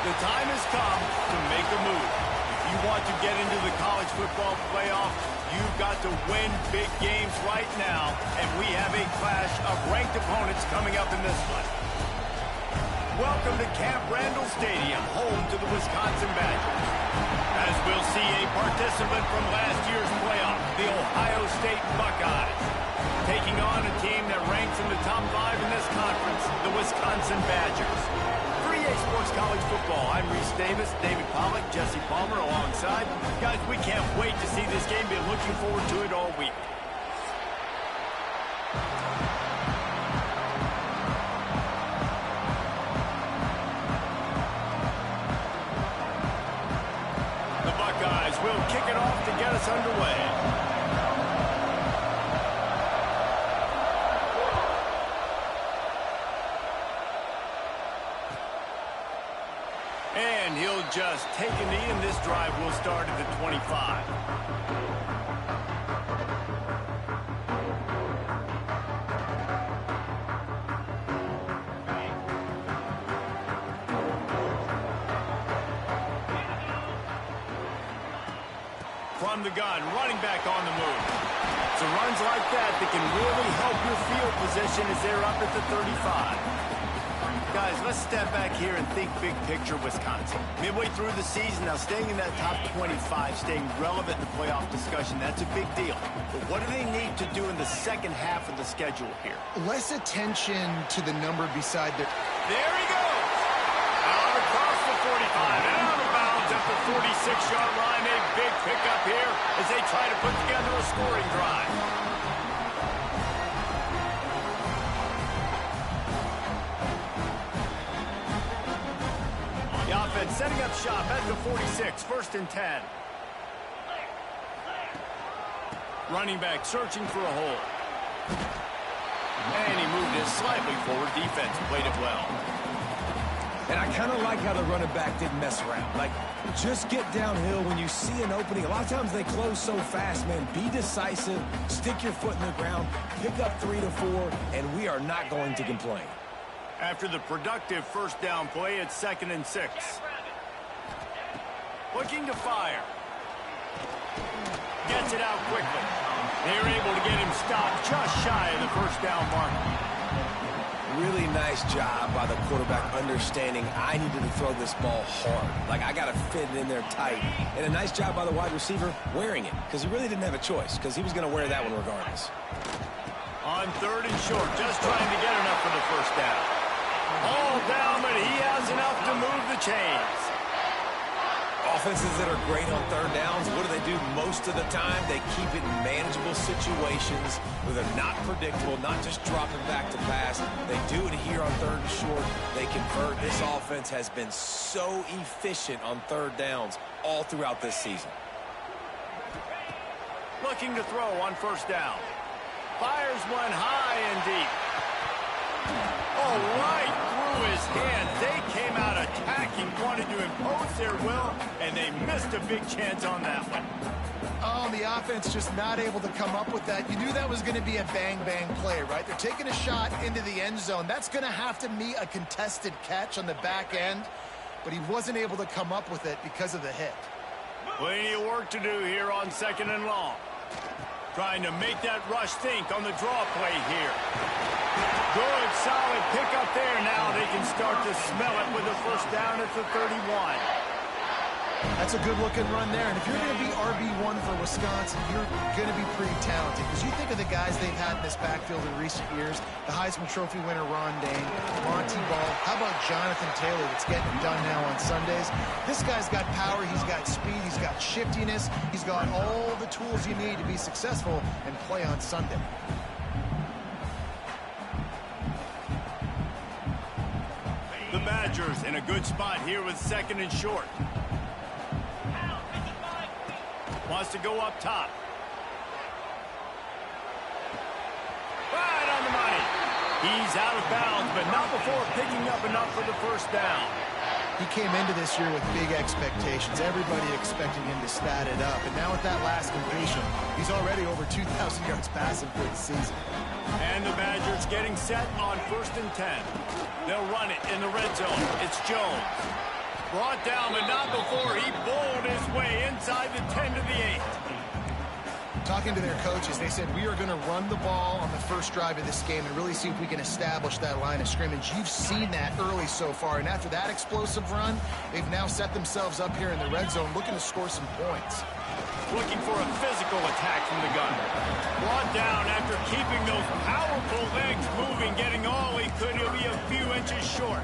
The time has come to make a move. If you want to get into the college football playoff, you've got to win big games right now, and we have a clash of ranked opponents coming up in this one. Welcome to Camp Randall Stadium, home to the Wisconsin Badgers. As we'll see a participant from last year's playoff, the Ohio State Buckeyes, taking on a team that ranks in the top 5 in this conference, the Wisconsin Badgers. For EA Sports College Football, I'm Reese Davis, David Pollack, Jesse Palmer alongside. Guys, we can't wait to see this game. Been looking forward to it all week. The Buckeyes will kick it off to get us underway. And he'll just take a knee, and this drive will start at the 25. From the gun, running back on the move. So runs like that can really help your field position as they're up at the 35. Guys, let's step back here and think big picture Wisconsin. Midway through the season, now staying in that top 25, staying relevant in the playoff discussion, that's a big deal. But what do they need to do in the second half of the schedule here? Less attention to the number beside their... There he goes! Out across the 45 and out of bounds at the 46-yard line. A big pickup here as they try to put together a scoring drive. Setting up shop at the 46, 1st and 10. Running back searching for a hole. And he moved it slightly forward. Defense played it well. And I kind of like how the running back didn't mess around. Like, just get downhill when you see an opening. A lot of times they close so fast, man. Be decisive, stick your foot in the ground, pick up 3 to 4, and we are not going to complain. After the productive first down play, it's 2nd and 6. Looking to fire. Gets it out quickly. They're able to get him stopped just shy of the first down mark. Really nice job by the quarterback understanding I needed to throw this ball hard. Like, I got to fit it in there tight. And a nice job by the wide receiver wearing it, because he really didn't have a choice, because he was going to wear that one regardless. On 3rd and short, just trying to get enough for the first down. All down, but he has enough to move the chains. Offenses that are great on 3rd downs, what do? Most of the time, they keep it in manageable situations where they're not predictable, not just dropping back to pass. They do it here on 3rd and short. They convert. This offense has been so efficient on 3rd downs all throughout this season. Looking to throw on 1st down. Fires one high and deep. Oh, right through his hand. They came out attacking, wanted to impose their will, and they missed a big chance on that one. Oh, the offense just not able to come up with that. You knew that was going to be a bang-bang play, right? They're taking a shot into the end zone. That's going to have to meet a contested catch on the back end, but he wasn't able to come up with it because of the hit. Plenty of work to do here on 2nd and long. Trying to make that rush think on the draw play here. Good, solid pickup there. Now they can start to smell it with a first down at the 31. That's a good-looking run there. And if you're going to be RB1 for Wisconsin, you're going to be pretty talented. Because you think of the guys they've had in this backfield in recent years, the Heisman Trophy winner Ron Dane, Monty Ball. How about Jonathan Taylor that's getting it done now on Sundays? This guy's got power. He's got speed. He's got shiftiness. He's got all the tools you need to be successful and play on Sunday. The Badgers in a good spot here with 2nd and short. Wants to go up top. Right on the money. He's out of bounds, but not before picking up enough for the first down. He came into this year with big expectations. Everybody expecting him to stat it up. And now with that last completion, he's already over 2,000 yards passing for the season. And the Badgers getting set on 1st and 10. They'll run it in the red zone. It's Jones. Brought down, but not before he bowled his way inside the 10 to the 8. Talking to their coaches, they said, we are going to run the ball on the first drive of this game and really see if we can establish that line of scrimmage. You've seen that early so far, and after that explosive run, they've now set themselves up here in the red zone looking to score some points. Looking for a physical attack from the gun. Brought down after keeping those powerful legs moving, getting all he could. He'll be a few inches short.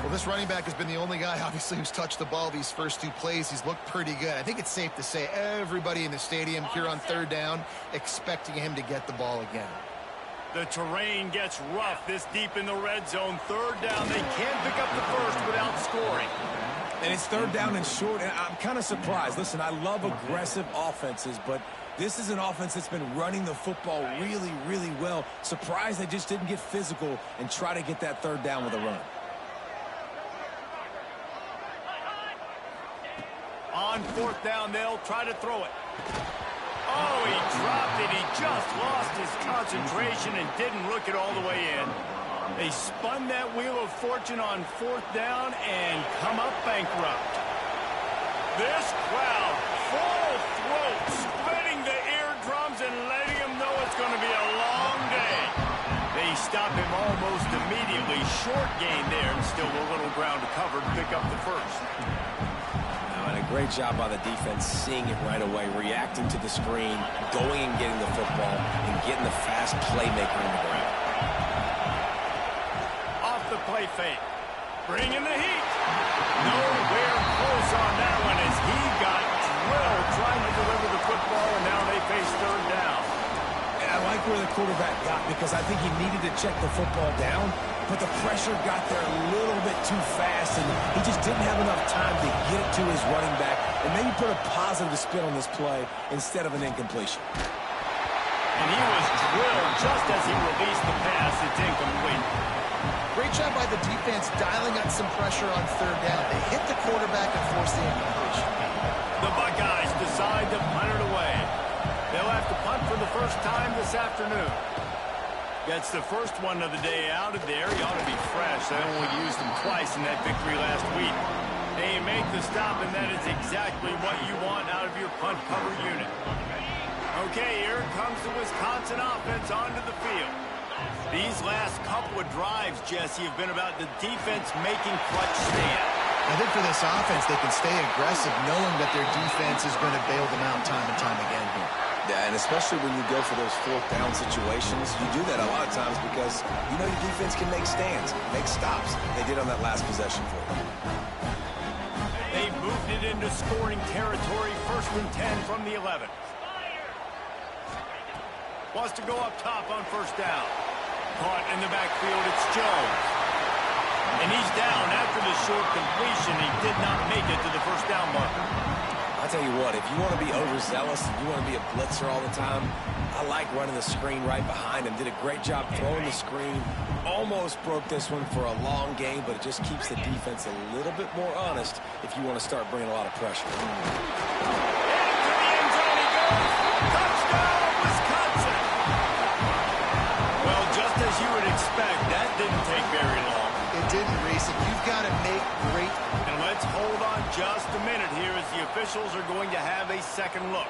Well, this running back has been the only guy, obviously, who's touched the ball these first two plays. He's looked pretty good. I think it's safe to say everybody in the stadium here on third down expecting him to get the ball again. The terrain gets rough this deep in the red zone. Third down, they can't pick up the first without scoring. And it's third down and short, and I'm kind of surprised. Listen, I love aggressive offenses, but this is an offense that's been running the football really, really well. Surprised they just didn't get physical and try to get that third down with a run. On fourth down, they'll try to throw it. Oh, he dropped it. He just lost his concentration and didn't look it all the way in. They spun that wheel of fortune on fourth down and come up bankrupt. This crowd, full throat, splitting the eardrums and letting him know it's going to be a long day. They stop him almost immediately. Short gain there, and still a little ground to cover to pick up the first. And a great job by the defense seeing it right away, reacting to the screen, going and getting the football, and getting the fast playmaker in the ground. Off the play fake. Bringing the heat. Nowhere close on that one as he got drilled trying to deliver the football, and now they face third down. And I like where the quarterback got because I think he needed to check the football down, but the pressure got there a little bit too fast, and he just didn't have enough time to get it to his running back and maybe put a positive spin on this play instead of an incompletion. And he was drilled just as he released the pass. It's incomplete. Great job by the defense dialing up some pressure on third down. They hit the quarterback and forced the incompletion. The Buckeyes decide to punt it away. They'll have to punt for the first time this afternoon. Gets the first one of the day out of there. He ought to be fresh. They only used him twice in that victory last week. They make the stop, and that is exactly what you want out of your punt cover unit. Okay, here comes the Wisconsin offense onto the field. These last couple of drives, Jesse, have been about the defense making clutch stand. I think for this offense, they can stay aggressive knowing that their defense is going to bail them out time and time again here. Yeah, and especially when you go for those fourth down situations, you do that a lot of times because you know your defense can make stands, make stops. They did on that last possession for them. They moved it into scoring territory, 1st and 10 from the 11. Wants to go up top on first down. Caught in the backfield, it's Jones. And he's down after the short completion. He did not make it to the first down marker. I'll tell you what, if you want to be overzealous, if you want to be a blitzer all the time, I like running the screen right behind him. Did a great job throwing the screen. Almost broke this one for a long game, but it just keeps the defense a little bit more honest if you want to start bringing a lot of pressure. Into the end zone he goes. Touchdown, Wisconsin. Well, just as you would expect, that didn't take very long. It didn't, Reese. You've got to make great... And let's hold on just a minute here as the officials are going to have a second look.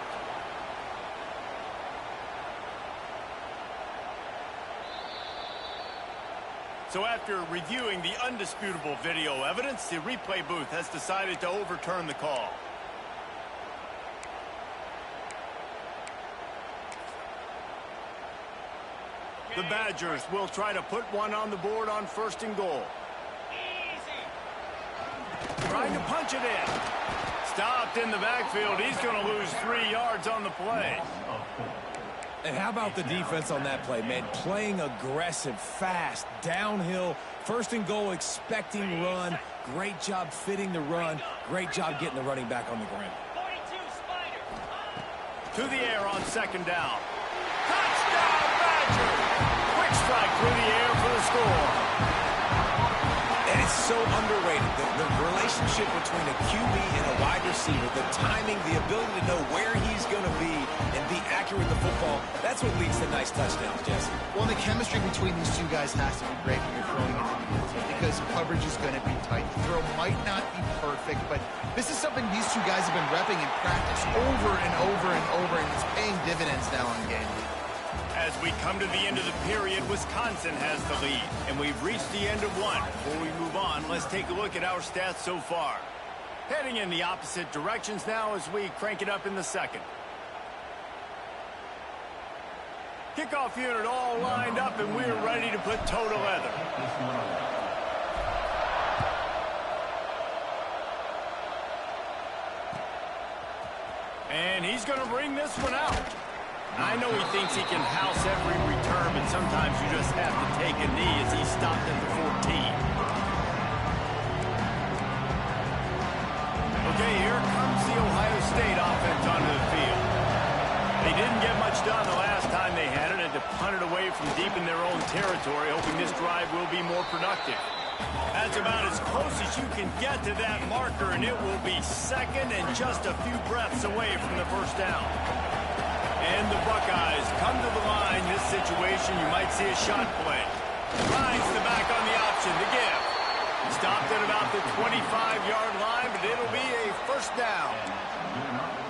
So after reviewing the undisputable video evidence, the replay booth has decided to overturn the call. The Badgers will try to put one on the board on 1st and goal. Trying to punch it in. Stopped in the backfield. He's going to lose 3 yards on the play. And how about the defense on that play, man? Playing aggressive, fast, downhill, 1st and goal, expecting run. Great job fitting the run. Great job getting the running back on the ground. To the air on 2nd down. Touchdown, Badgers! Quick strike through the air for the score. And it's so underrated. The relationship between a QB and a wide receiver, the timing, the ability to know where he's going to be and be accurate with the football, that's what leads to nice touchdowns, Jesse. Well, the chemistry between these two guys has to be great when you're throwing into the field because coverage is going to be tight. You throw much might not be perfect, but this is something these two guys have been repping in practice over and over and over, and it's paying dividends now on game. As we come to the end of the period, Wisconsin has the lead, and we've reached the end of one. Before we move on, let's take a look at our stats so far. Heading in the opposite directions now as we crank it up in the second. Kickoff unit all lined up, and we're ready to put toe to leather. And he's going to bring this one out. I know he thinks he can house every return, but sometimes you just have to take a knee as he stopped at the 14. Okay, here comes the Ohio State offense onto the field. They didn't get much done the last time they had it, and to punt it away from deep in their own territory, hoping this drive will be more productive. That's about as close as you can get to that marker, and it will be second and just a few breaths away from the first down. And the Buckeyes come to the line. This situation, you might see a shot play. Finds the back on the option, the give. Stopped at about the 25-yard line, but it'll be a first down.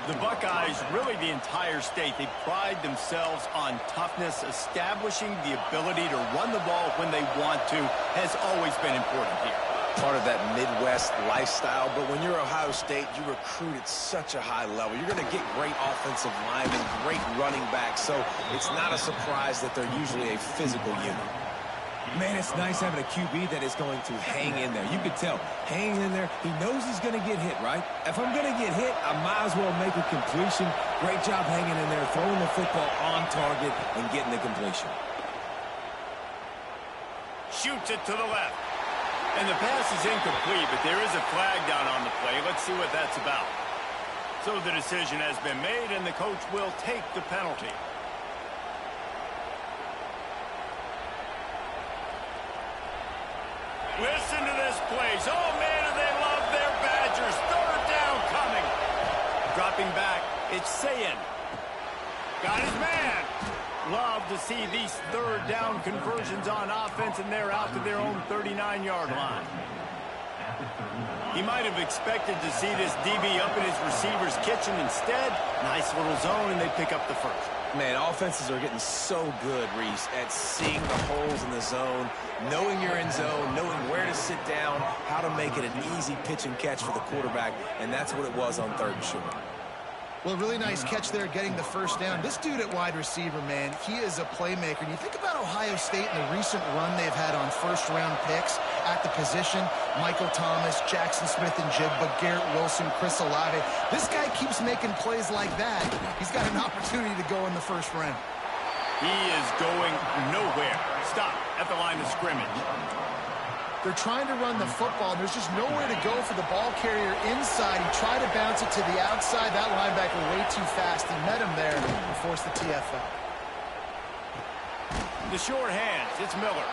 The Buckeyes, really the entire state, they pride themselves on toughness. Establishing the ability to run the ball when they want to has always been important here. Part of that Midwest lifestyle, but when you're Ohio State, you recruit at such a high level. You're going to get great offensive linemen, great running backs, so it's not a surprise that they're usually a physical unit. Man, it's nice having a QB that is going to hang in there. You can tell, hanging in there, he knows he's going to get hit, right? If I'm going to get hit, I might as well make a completion. Great job hanging in there, throwing the football on target and getting the completion. Shoots it to the left. And the pass is incomplete, but there is a flag down on the play. Let's see what that's about. So the decision has been made, and the coach will take the penalty. Listen to this place. Oh, man, do they love their Badgers. Third down coming. Dropping back, it's Sayin. Got his man. Love to see these third down conversions on offense, and they're out to their own 39-yard line. He might have expected to see this DB up in his receiver's kitchen. Instead, nice little zone, and they pick up the first. Man, offenses are getting so good, Reese, at seeing the holes in the zone, knowing you're in zone, knowing where to sit down, how to make it an easy pitch and catch for the quarterback, and that's what it was on third and short. Well, really nice catch there, getting the first down. This dude at wide receiver, man, he is a playmaker. And you think about Ohio State and the recent run they've had on first-round picks at the position. Michael Thomas, Jackson Smith and Jigba, Garrett Wilson, Chris Olave. This guy keeps making plays like that. He's got an opportunity to go in the first round. He is going nowhere. Stop at the line of scrimmage. They're trying to run the football. There's just nowhere to go for the ball carrier inside. He tried to bounce it to the outside. That linebacker way too fast. He met him there and forced the TFL. The short hands, it's Miller.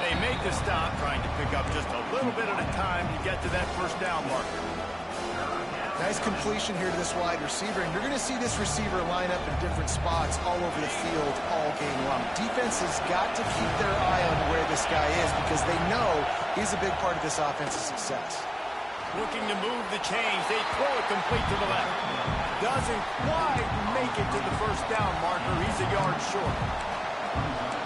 They make the stop, trying to pick up just a little bit at a time to get to that first down marker. Nice completion here to this wide receiver, and you're going to see this receiver line up in different spots all over the field all game long. Defense has got to keep their eye on where this guy is because they know he's a big part of this offense's success. Looking to move the chains. They throw it complete to the left. Doesn't quite make it to the first down marker. He's a yard short.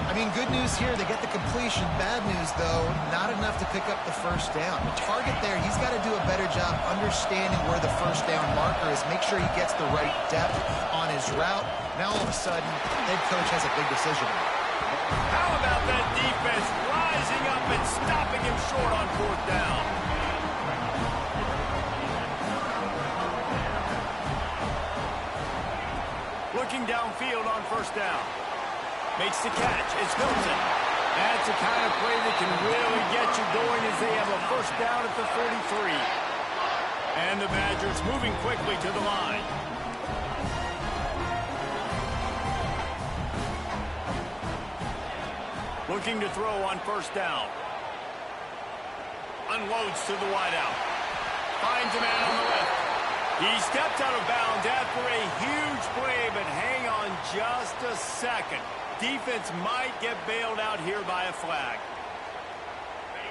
I mean, good news here. They get the completion. Bad news, though, not enough to pick up the first down. The target there, he's got to do a better job understanding where the first down marker is. Make sure he gets the right depth on his route. Now, all of a sudden, head coach has a big decision. How about that defense rising up and stopping him short on fourth down? Looking downfield on first down. Makes the catch. It's Hilton. That's the kind of play that can really get you going as they have a first down at the 43. And the Badgers moving quickly to the line. Looking to throw on first down. Unloads to the wideout. Finds a man on the left. He stepped out of bounds after a huge play, but hang on just a second. Defense might get bailed out here by a flag.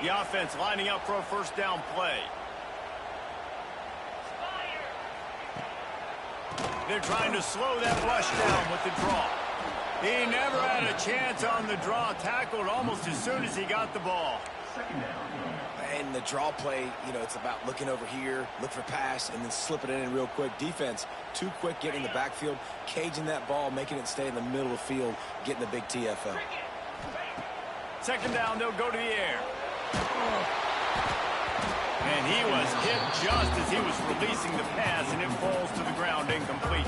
The offense lining up for a first down play. They're trying to slow that rush down with the draw. He never had a chance on the draw. Tackled almost as soon as he got the ball. And the draw play, you know, it's about looking over here, look for pass, and then slipping it in real quick. Defense, too quick getting in the backfield, caging that ball, making it stay in the middle of the field, getting the big TFL. Second down, they'll go to the air. And he was hit just as he was releasing the pass, and it falls to the ground incomplete.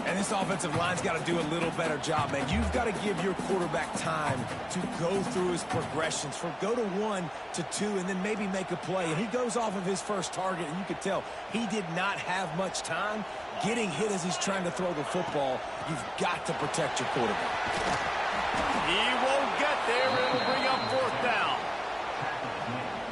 And this offensive line's got to do a little better job, man. You've got to give your quarterback time to go through his progressions, from go to 1 to 2, and then maybe make a play. And he goes off of his first target, and you could tell he did not have much time getting hit as he's trying to throw the football. You've got to protect your quarterback. He won't get there. It'll bring up fourth down.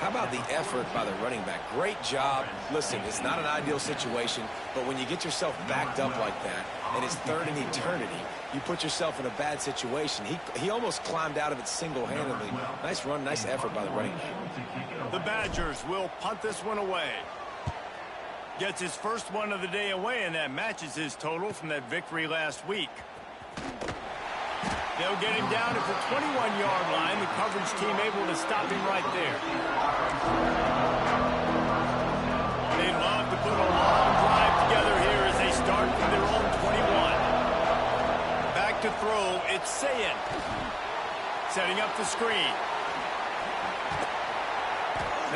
How about the effort by the running back? Great job. Listen, it's not an ideal situation, but when you get yourself backed up like that, and it's third in eternity, you put yourself in a bad situation. He almost climbed out of it single-handedly. Nice run, nice effort by the running back. The Badgers will punt this one away. Gets his first one of the day away, and that matches his total from that victory last week. They'll get him down at the 21-yard line. The coverage team able to stop him right there. They love to put a long drive together here as they start from their own 21. Back to throw, it's Sayin. Setting up the screen.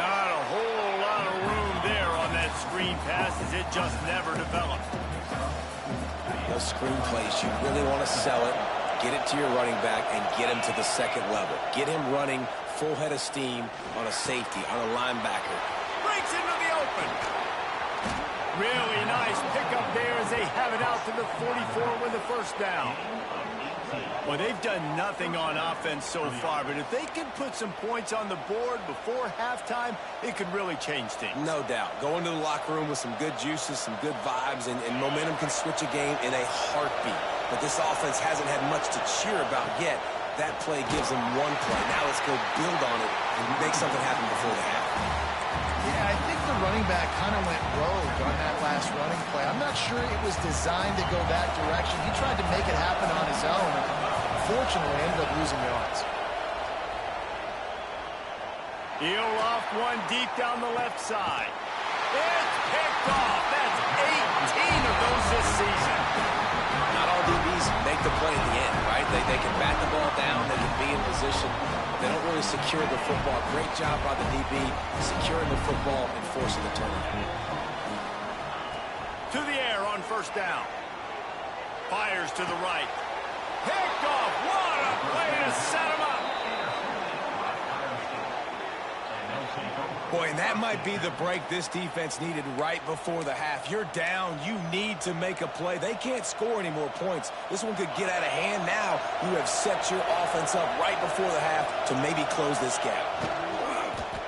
Not a whole lot of room there on that screen pass as it just never developed. Those screen plays, you really want to sell it. Get it to your running back and get him to the second level. Get him running full head of steam on a safety, on a linebacker. Breaks into the open. Really nice pickup there as they have it out to the 44 with the first down. Well, they've done nothing on offense so far, but if they can put some points on the board before halftime, it could really change things. No doubt. Go into the locker room with some good juices, some good vibes, and momentum can switch a game in a heartbeat. But this offense hasn't had much to cheer about yet. That play gives them one play. Now let's go build on it and make something happen before the half. Yeah, I think the running back kind of went rogue on that last running play. I'm not sure it was designed to go that direction. He tried to make it happen on his own. Unfortunately, ended up losing yards. He'll loft one deep down the left side. It's picked off. That's 18 of those this season. Not all DBs make the play at the end, right? They can bat the ball down, they can be in position. They don't really secure the football. Great job by the DB securing the football and forcing the turnover. To the air on first down. Fires to the right. Picked off. What a play to set him up. Boy, and that might be the break this defense needed right before the half. You're down. You need to make a play. They can't score any more points. This one could get out of hand now. You have set your offense up right before the half to maybe close this gap.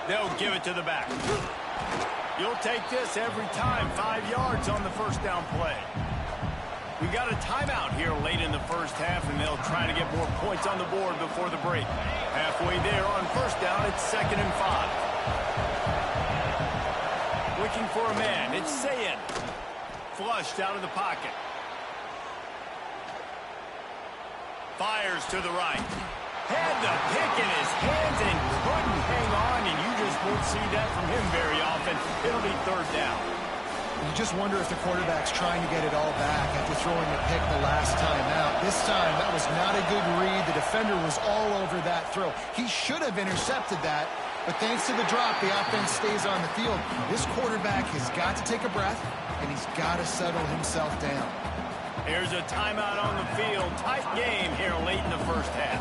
They'll give it to the back. You'll take this every time. 5 yards on the first down play. We got a timeout here late in the first half, and they'll try to get more points on the board before the break. Halfway there on first down, it's 2nd and 5. Looking for a man. It's Sayin. Flushed out of the pocket. Fires to the right. Had the pick in his hands and couldn't hang on, and you just won't see that from him very often. It'll be 3rd down. You just wonder if the quarterback's trying to get it all back after throwing the pick the last time out. This time, that was not a good read. The defender was all over that throw. He should have intercepted that, but thanks to the drop, the offense stays on the field. This quarterback has got to take a breath, and he's got to settle himself down. Here's a timeout on the field. Tight game here late in the first half.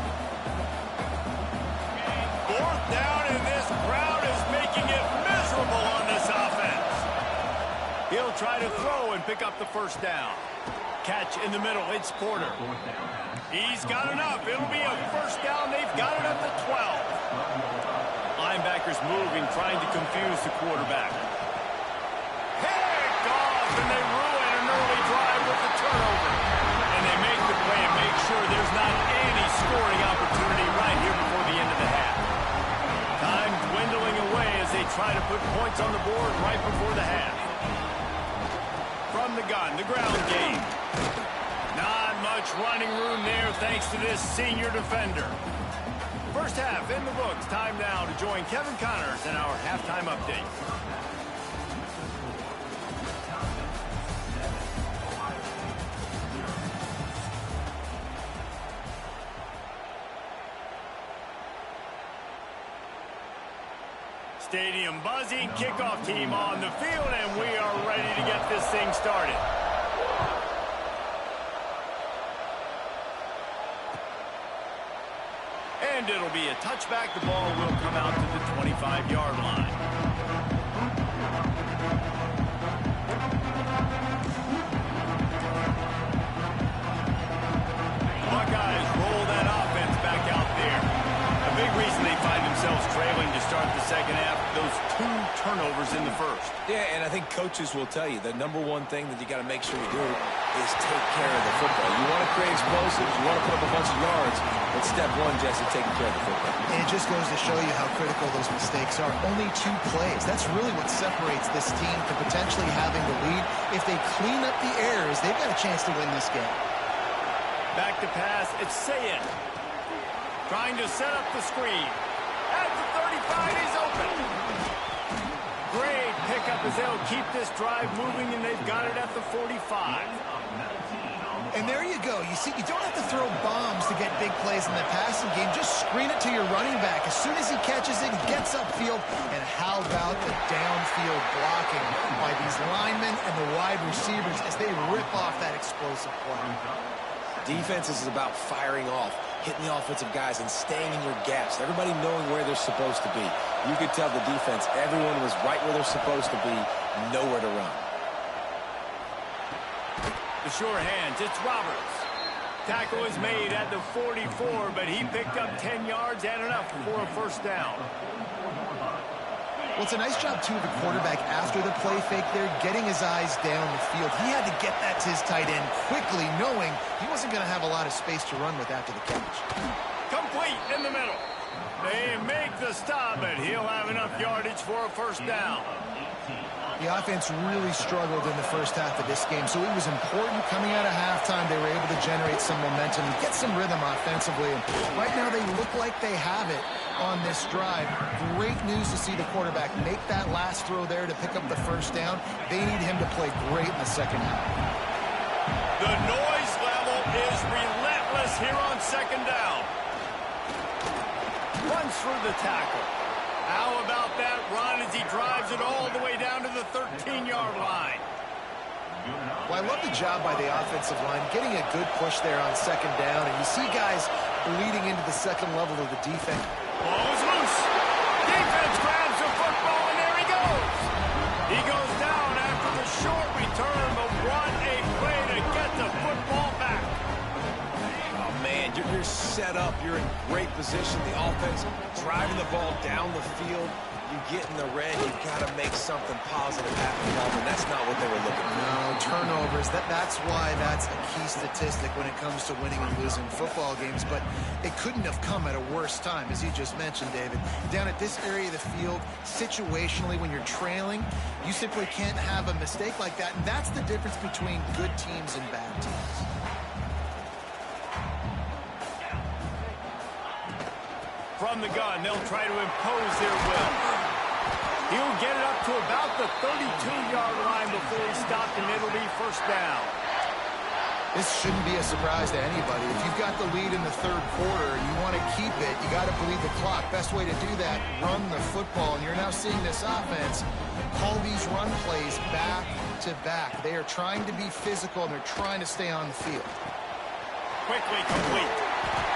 4th down, and this crowd is making it miserable on this offense. He'll try to throw and pick up the first down. Catch in the middle. It's Porter. He's got enough. It'll be a first down. They've got it up to 12. Linebackers moving, trying to confuse the quarterback. Picked off, and they ruin an early drive with the turnover. And they make the play and make sure there's not any scoring opportunity right here before the end of the half. Time dwindling away as they try to put points on the board right before the half. From from the gun, the ground game. Not much running room there thanks to this senior defender. First half in the books. Time now to join Kevin Connors in our halftime update. Stadium buzzing, kickoff team on the field, and we are ready to get this thing started. And it'll be a touchback. The ball will come out to the 25-yard line. Buckeyes roll that offense back out there. A big reason they find themselves trailing to start the second half, those 2 turnovers in the first. Yeah, and I think coaches will tell you the number one thing that you got to make sure you do is take care of the football. You want to create explosives, you want to put up a bunch of yards, but step one, Jesse, taking care of the football. And it just goes to show you how critical those mistakes are. Only 2 plays. That's really what separates this team from potentially having the lead. If they clean up the errors, they've got a chance to win this game. Back to pass, it's Sayin. Trying to set up the screen. At the 35, he's open. Great pickup as they'll keep this drive moving, and they've got it at the 45. And there you go. You see, you don't have to throw bombs to get big plays in the passing game. Just screen it to your running back. As soon as he catches it, he gets upfield. And how about the downfield blocking by these linemen and the wide receivers as they rip off that explosive play? Defense is about firing off, hitting the offensive guys, and staying in your gaps. Everybody knowing where they're supposed to be. You could tell the defense, everyone was right where they're supposed to be, nowhere to run. The sure hands, it's Roberts. Tackle is made at the 44, but he picked up 10 yards and enough for a first down. Well, it's a nice job, too, of the quarterback after the play fake there, getting his eyes down the field. He had to get that to his tight end quickly, knowing he wasn't going to have a lot of space to run with after the catch. Complete in the middle. They make the stop, but he'll have enough yardage for a first down. The offense really struggled in the first half of this game, so it was important coming out of halftime. They were able to generate some momentum and get some rhythm offensively. And right now they look like they have it on this drive. Great news to see the quarterback make that last throw there to pick up the first down. They need him to play great in the second half. The noise level is relentless here on second down. Runs through the tackle. How about that run as he drives it all the way down to the 13-yard line? Well, I love the job by the offensive line, getting a good push there on second down, and you see guys bleeding into the second level of the defense. Ball is loose. Defense grabs the football, and there he goes. He goes down after the short return, but what a play to get the football back. Oh, man, you're set up. You're in great position. The offense driving the ball down the field. You get in the red, you've got to make something positive happen, and that's not what they were looking for. No, turnovers. That's why that's a key statistic when it comes to winning and losing football games, but it couldn't have come at a worse time, as you just mentioned, David. Down at this area of the field, situationally, when you're trailing, you simply can't have a mistake like that, and that's the difference between good teams and bad teams. From the gun, they'll try to impose their will. He'll get it up to about the 32-yard line before he's stopped, and it'll be first down. This shouldn't be a surprise to anybody. If you've got the lead in the third quarter and you want to keep it, you got to bleed the clock. Best way to do that, run the football. And you're now seeing this offense call these run plays back to back. They are trying to be physical, and they're trying to stay on the field. Quickly complete.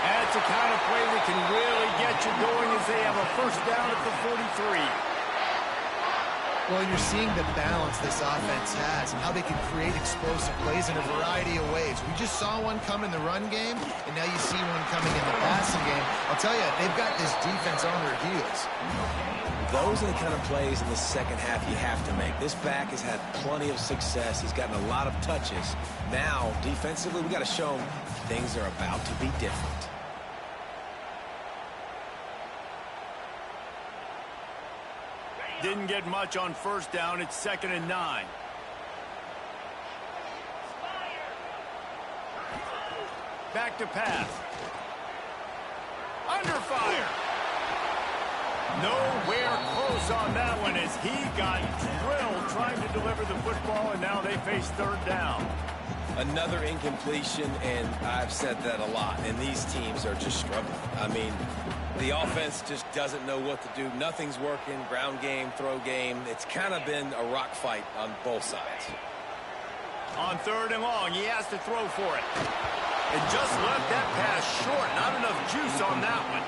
That's a kind of play that can really get you going as they have a first down at the 43. Well, you're seeing the balance this offense has and how they can create explosive plays in a variety of ways. We just saw one come in the run game, and now you see one coming in the passing game. I'll tell you, they've got this defense on their heels. Those are the kind of plays in the second half you have to make. This back has had plenty of success. He's gotten a lot of touches. Now, defensively, we got to show him things are about to be different. Didn't get much on first down. It's 2nd and 9. back to pass. Under fire. Nowhere close on that one as he got drilled trying to deliver the football, and now they face third down. Another incompletion, and I've said that a lot, and these teams are just struggling. I mean, the offense just doesn't know what to do. Nothing's working. Ground game, throw game. It's kind of been a rock fight on both sides. On third and long, he has to throw for it. And just left that pass short. Not enough juice on that one.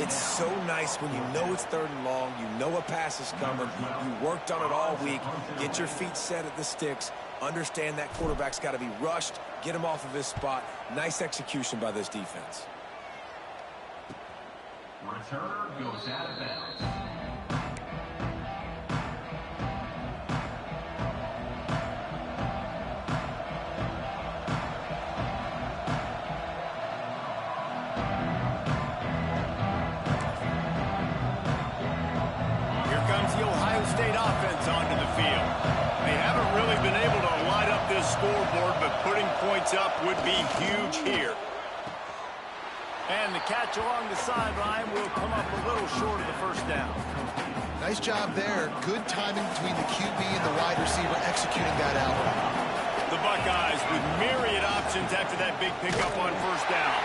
It's so nice when you know it's third and long, you know a pass is coming, you worked on it all week, get your feet set at the sticks, understand that quarterback's got to be rushed, get him off of his spot. Nice execution by this defense. Return goes out of bounds. State offense onto the field. They haven't really been able to light up this scoreboard, but putting points up would be huge here. And the catch along the sideline will come up a little short of the first down. Nice job there. Good timing between the QB and the wide receiver executing that out. The Buckeyes with myriad options after that big pickup on first down.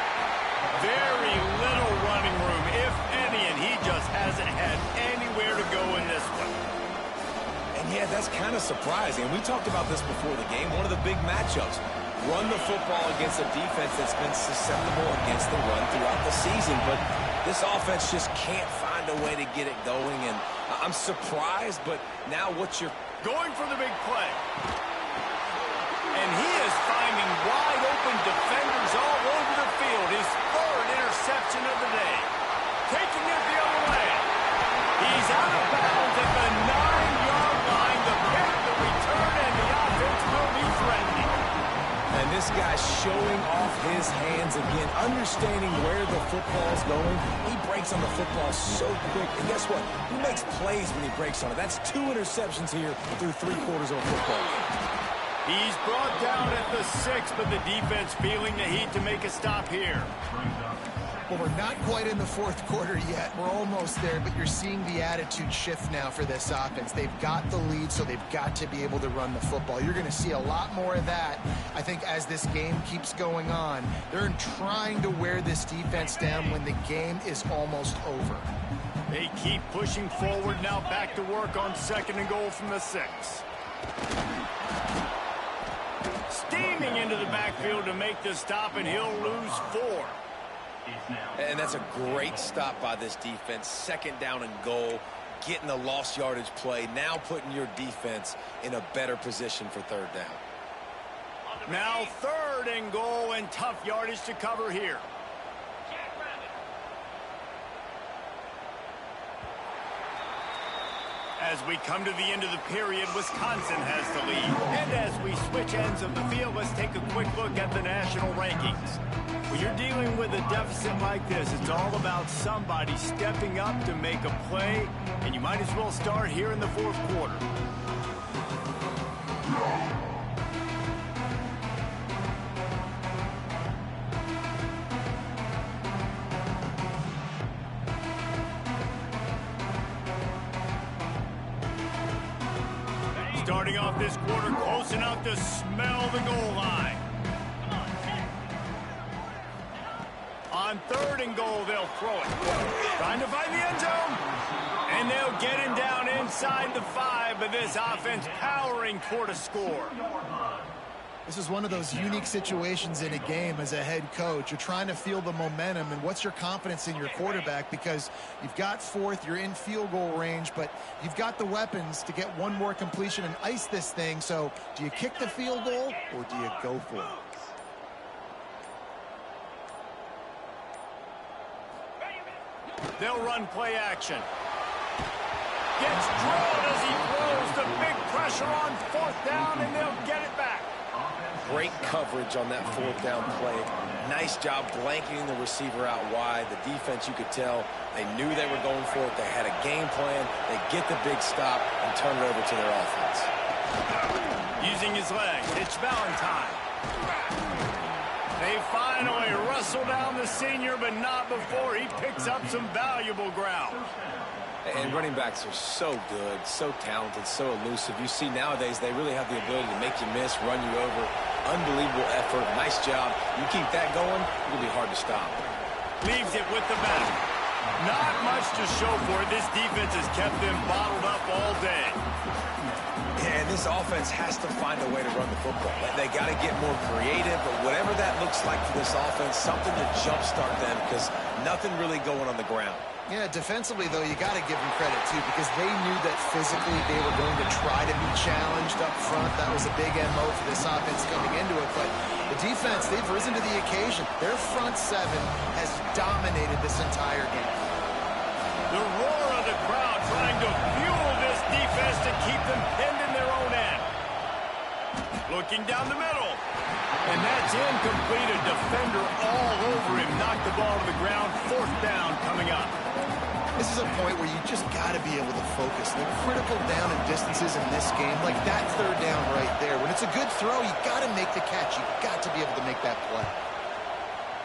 Very little running room, if any, and he just hasn't had anywhere to go in this one. And yeah, that's kind of surprising. We talked about this before the game. One of the big matchups. Run the football against a defense that's been susceptible against the run throughout the season. But this offense just can't find a way to get it going. And I'm surprised, but now what's your... Going for the big play. And he is finding wide open defenders all over the field. His third interception of the day. Taking it the other way. He's out of bounds at the 9-yard line. The pick, the return, and the offense will be threatening. And this guy's showing off his hands again, understanding where the football's going. He breaks on the football so quick. And guess what? He makes plays when he breaks on it. That's 2 interceptions here through 3 quarters of a football game. He's brought down at the 6, but the defense feeling the heat to make a stop here. Well, we're not quite in the fourth quarter yet. We're almost there, but you're seeing the attitude shift now for this offense. They've got the lead, so they've got to be able to run the football. You're going to see a lot more of that, I think, as this game keeps going on. They're trying to wear this defense down when the game is almost over. They keep pushing forward, now back to work on 2nd and goal from the 6. Steaming into the backfield to make the stop, and he'll lose 4. And that's a great stop by this defense. 2nd down and goal, getting the lost yardage play, now putting your defense in a better position for 3rd down. Now 3rd and goal, and tough yardage to cover here. As we come to the end of the period, Wisconsin has the lead. And as we switch ends of the field, let's take a quick look at the national rankings. When you're dealing with a deficit like this, it's all about somebody stepping up to make a play, and you might as well start here in the 4th quarter. Starting off this quarter close enough to smell the goal line. On 3rd and goal, they'll throw it. Trying to find the end zone. And they'll get him down inside the 5, but this offense powering toward a score. This is one of those unique situations in a game as a head coach. You're trying to feel the momentum, and what's your confidence in your quarterback, because you've got 4th, you're in field goal range, but you've got the weapons to get one more completion and ice this thing. So do you kick the field goal or do you go for it? They'll run play action. Gets drilled as he throws. The big pressure on 4th down, and they'll get it back. Great coverage on that 4th down play. Nice job blanketing the receiver out wide. The defense, you could tell, they knew they were going for it. They had a game plan. They get the big stop and turn it over to their offense. Using his legs, it's Valentine. They finally wrestle down the senior, but not before he picks up some valuable ground. And running backs are so good, so talented, so elusive. You see nowadays they really have the ability to make you miss, run you over. Unbelievable effort. Nice job. You keep that going, it'll be hard to stop. Leaves it with the back. Not much to show for it. This defense has kept them bottled up all day. And this offense has to find a way to run the football. They got to get more creative, but whatever that looks like for this offense, something to jumpstart them because nothing really going on the ground. Yeah, defensively, though, you got to give them credit, too, because they knew that physically they were going to try to be challenged up front. That was a big MO for this offense coming into it. But the defense, they've risen to the occasion. Their front seven has dominated this entire game. The roar of the crowd trying to fuel this defense to keep them pinned in their own end. Looking down the middle. And that's incomplete. A defender all over him. Knocked the ball to the ground. 4th down coming up. This is a point where you just got to be able to focus. The critical down and distances in this game, like that 3rd down right there. When it's a good throw, you got to make the catch. You got to be able to make that play.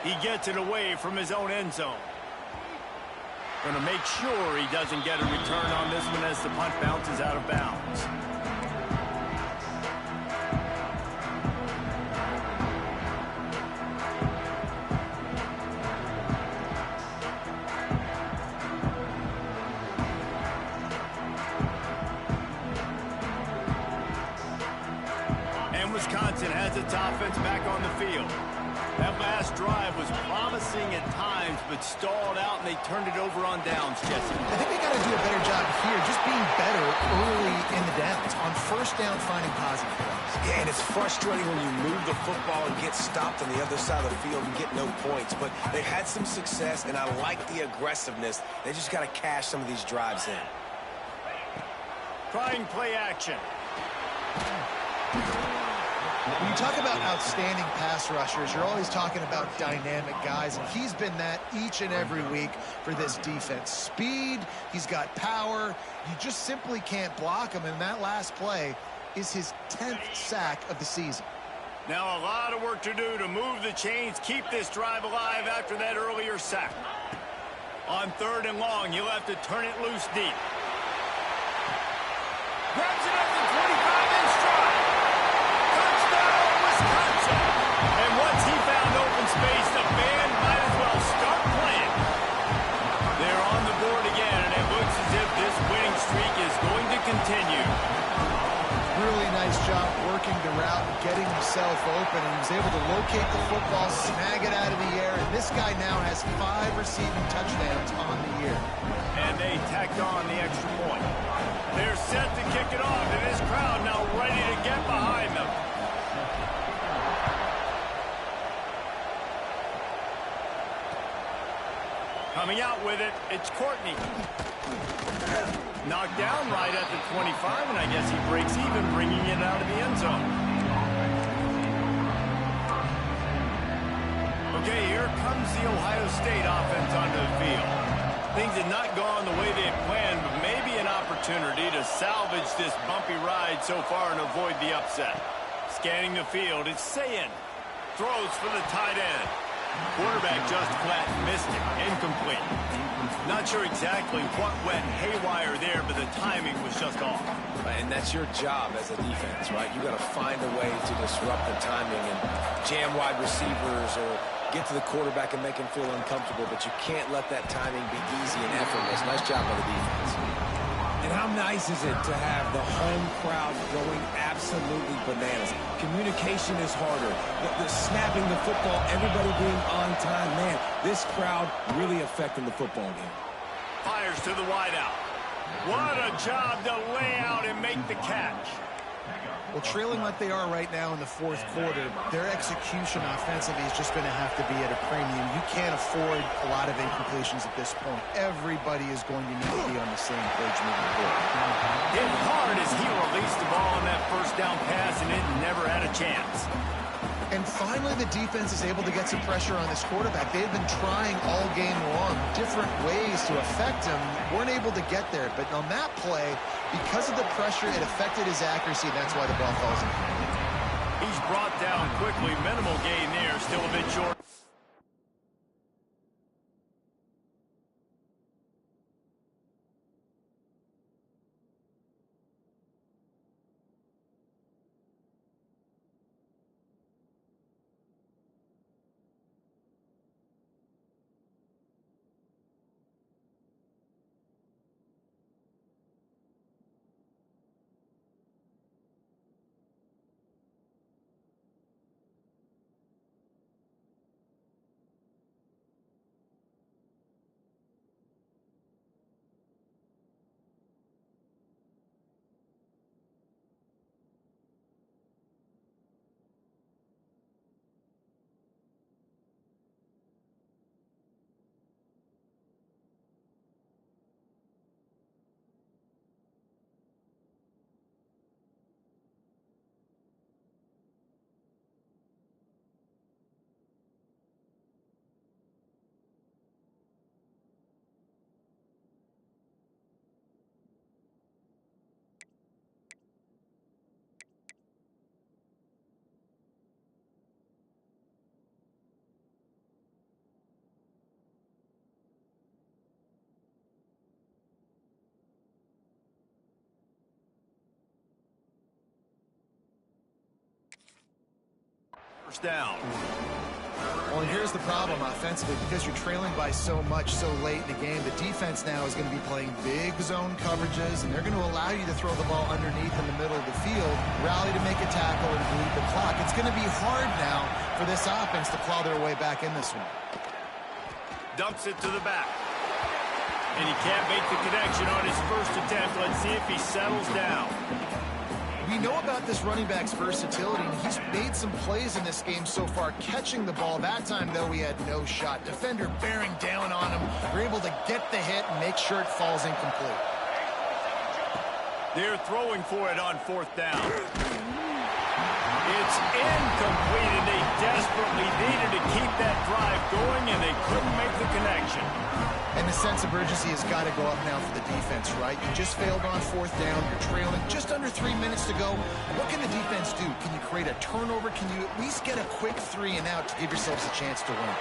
He gets it away from his own end zone. Going to make sure he doesn't get a return on this one as the punt bounces out of bounds. And Wisconsin has its offense back on the field. That last drive was promising at times, but stalled out, and they turned it over on downs, Jesse. I think they got to do a better job here, just being better early in the downs. On 1st down, finding positive plays. Yeah, and it's frustrating when you move the football and get stopped on the other side of the field and get no points. But they've had some success, and I like the aggressiveness. They just got to cash some of these drives in. Trying play action. When you talk about outstanding pass rushers, you're always talking about dynamic guys, and he's been that each and every week for this defense. Speed, he's got power. You just simply can't block him, and that last play is his 10th sack of the season. Now a lot of work to do to move the chains, keep this drive alive after that earlier sack. On 3rd and long, you'll have to turn it loose deep. Grabs it at the 25 in stride. And once he found open space, the band might as well start playing. They're on the board again, and it looks as if this winning streak is going to continue. Really nice job working the route and getting himself open, and he was able to locate the football, snag it out of the air, and this guy now has 5 receiving touchdowns on the year. And they tacked on the extra point. They're set to kick it off, and this crowd now ready to get behind them. Coming out with it, it's Courtney. Knocked down right at the 25, and I guess he breaks even, bringing it out of the end zone. Okay, here comes the Ohio State offense onto the field. Things had not gone the way they had planned, but maybe an opportunity to salvage this bumpy ride so far and avoid the upset. Scanning the field, it's Sayin. Throws for the tight end. Quarterback just flat missed it. Incomplete. Not sure exactly what went haywire there, but the timing was just off. And that's your job as a defense, right? You got to find a way to disrupt the timing and jam wide receivers or get to the quarterback and make him feel uncomfortable, but you can't let that timing be easy and effortless. Nice job by the defense. And how nice is it to have the home crowd going absolutely bananas? Communication is harder. The snapping the football, everybody being on time. Man, this crowd really affecting the football game. Fires to the wideout. What a job to lay out and make the catch. Well, trailing like they are right now in the 4th quarter, their execution offensively is just going to have to be at a premium. You can't afford a lot of incompletions at this point. Everybody is going to need to be on the same page moving forward. Hit hard as he released the ball on that 1st down pass, and it never had a chance. And finally, the defense is able to get some pressure on this quarterback. They've been trying all game long different ways to affect him. Weren't able to get there. But on that play, because of the pressure, it affected his accuracy. That's why the ball falls in. He's brought down quickly. Minimal gain there. Still a bit short. First down. Well, and here's the problem offensively, because you're trailing by so much so late in the game. The defense now is going to be playing big zone coverages, and they're going to allow you to throw the ball underneath in the middle of the field, rally to make a tackle, and bleed the clock. It's going to be hard now for this offense to claw their way back in this one. Dumps it to the back. And he can't make the connection on his first attempt. Let's see if he settles down. We know about this running back's versatility, and he's made some plays in this game so far, catching the ball. That time, though, he had no shot. Defender bearing down on him. We're able to get the hit and make sure it falls incomplete. They're throwing for it on fourth down. It's incomplete, and they desperately needed to keep that drive going, and they couldn't make the connection. And the sense of urgency has got to go up now for the defense, right? You just failed on fourth down. You're trailing just under 3 minutes to go. What can the defense do? Can you create a turnover? Can you at least get a quick 3 and out to give yourselves a chance to win?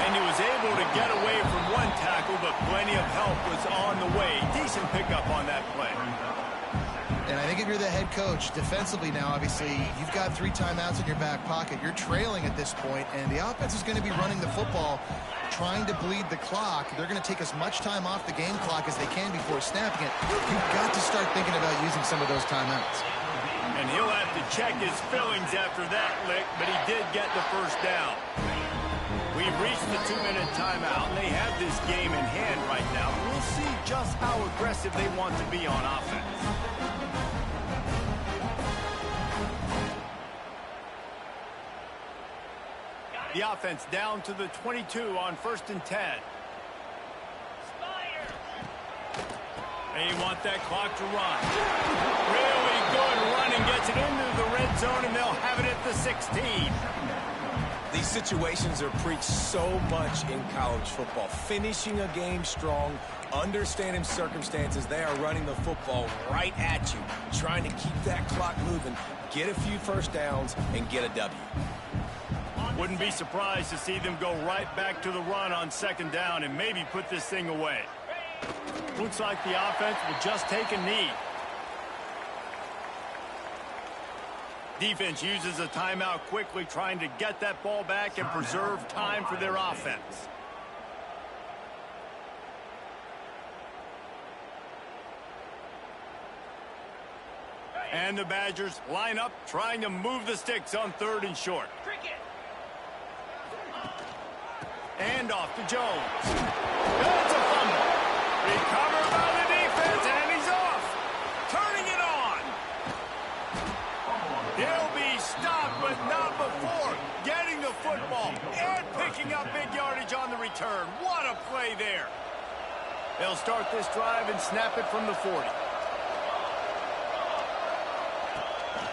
And he was able to get away from one tackle, but plenty of help was on the way. Decent pickup on that play. And I think if you're the head coach, defensively now, obviously, you've got 3 timeouts in your back pocket. You're trailing at this point, and the offense is going to be running the football, trying to bleed the clock. They're going to take as much time off the game clock as they can before snapping it. You've got to start thinking about using some of those timeouts. And he'll have to check his feelings after that lick, but he did get the first down. We've reached the 2-minute timeout, and they have this game in hand right now. We'll see just how aggressive they want to be on offense. The offense down to the 22 on 1st and 10. They want that clock to run. Really good running, gets it into the red zone, and they'll have it at the 16. These situations are preached so much in college football. Finishing a game strong, understanding circumstances. They are running the football right at you, trying to keep that clock moving, get a few first downs, and get a W. Wouldn't be surprised to see them go right back to the run on 2nd down and maybe put this thing away. Looks like the offense will just take a knee. Defense uses a timeout quickly, trying to get that ball back and preserve time for their offense. And the Badgers line up, trying to move the sticks on 3rd and short. And off to Jones. It's a fumble. Recovered by the defense, and he's off. Turning it on. He'll be stopped, but not before getting the football and picking up big yardage on the return. What a play there. They'll start this drive and snap it from the 40.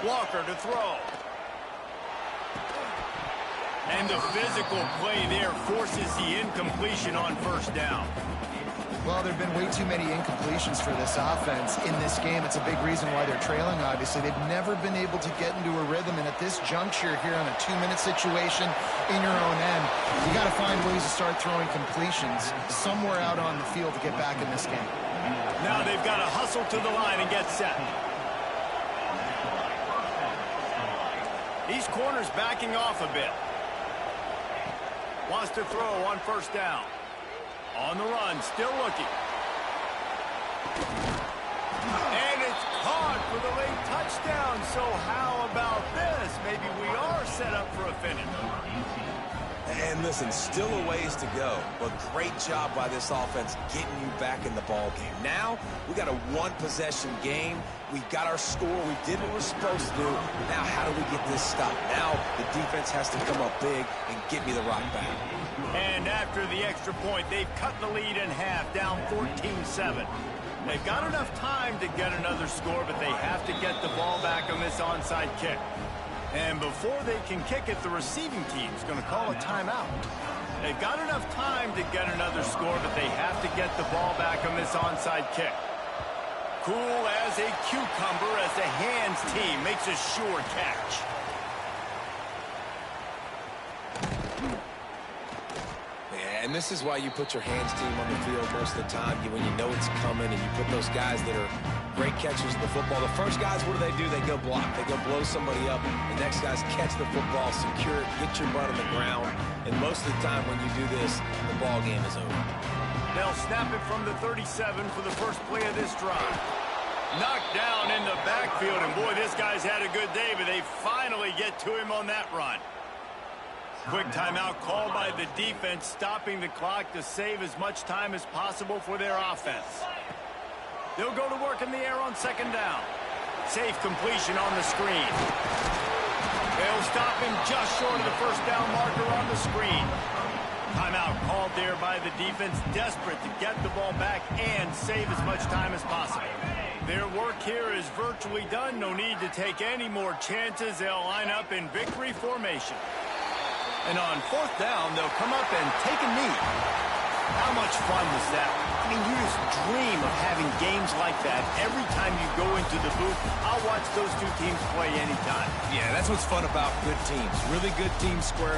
Walker to throw. And the physical play there forces the incompletion on 1st down. Well, there have been way too many incompletions for this offense in this game. It's a big reason why they're trailing, obviously. They've never been able to get into a rhythm, and at this juncture here on a 2-minute situation in your own end, you got to find ways to start throwing completions somewhere out on the field to get back in this game. Now they've got to hustle to the line and get set. These corners backing off a bit. Wants to throw on first down. On the run, still looking. And it's caught for the late touchdown. So how about this? Maybe we are set up for a finish. And listen, still a ways to go, but great job by this offense getting you back in the ball game. Now, we got a one-possession game. We got our score. We did what we're supposed to do. Now, how do we get this stopped? Now, the defense has to come up big and get me the rock back. And after the extra point, they've cut the lead in half, down 14-7. They've got enough time to get another score, but they have to get the ball back on this onside kick. And before they can kick it, the receiving team's going to call a timeout. They've got enough time to get another score, but they have to get the ball back on this onside kick. Cool as a cucumber as the hands team makes a sure catch. And this is why you put your hands team on the field most of the time. When you know it's coming and you put those guys that are great catchers of the football. The first guys, what do? They go block. They go blow somebody up. The next guys catch the football, secure it, get your butt on the ground. And most of the time when you do this, the ball game is over. They'll snap it from the 37 for the first play of this drive. Knocked down in the backfield, and boy, this guy's had a good day, but they finally get to him on that run. Quick timeout called by the defense, stopping the clock to save as much time as possible for their offense. They'll go to work in the air on second down. Safe completion on the screen. They'll stop him just short of the first down marker on the screen. Timeout called there by the defense, desperate to get the ball back and save as much time as possible. Their work here is virtually done. No need to take any more chances. They'll line up in victory formation. And on fourth down, they'll come up and take a knee. How much fun was that? I mean, you just dream of having games like that every time you go into the booth. I'll watch those two teams play anytime. Yeah, that's what's fun about good teams. Really good teams square